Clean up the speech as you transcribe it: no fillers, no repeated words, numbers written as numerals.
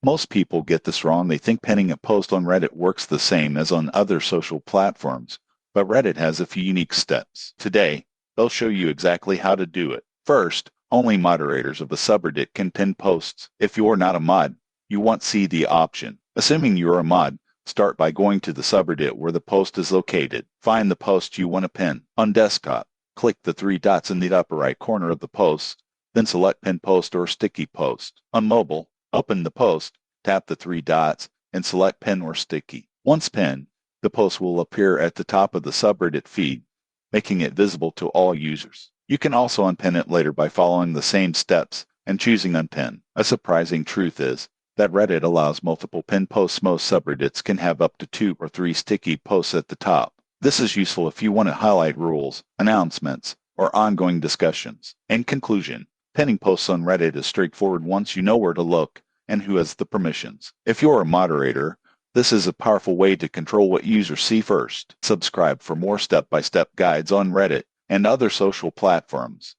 Most people get this wrong. They think pinning a post on Reddit works the same as on other social platforms, but Reddit has a few unique steps. Today, they'll show you exactly how to do it. First, only moderators of a subreddit can pin posts. If you're not a mod, you won't see the option. Assuming you're a mod, start by going to the subreddit where the post is located. Find the post you want to pin. On desktop, click the three dots in the upper right corner of the post, then select Pin Post or Sticky Post. On mobile, open the post, tap the three dots, and select Pin or Sticky. Once pinned, the post will appear at the top of the subreddit feed, making it visible to all users. You can also unpin it later by following the same steps and choosing Unpin. A surprising truth is that Reddit allows multiple pin posts. Most subreddits can have up to 2 or 3 sticky posts at the top. This is useful if you want to highlight rules, announcements, or ongoing discussions. In conclusion, pinning posts on Reddit is straightforward once you know where to look and who has the permissions. If you're a moderator, this is a powerful way to control what users see first. Subscribe for more step-by-step guides on Reddit and other social platforms.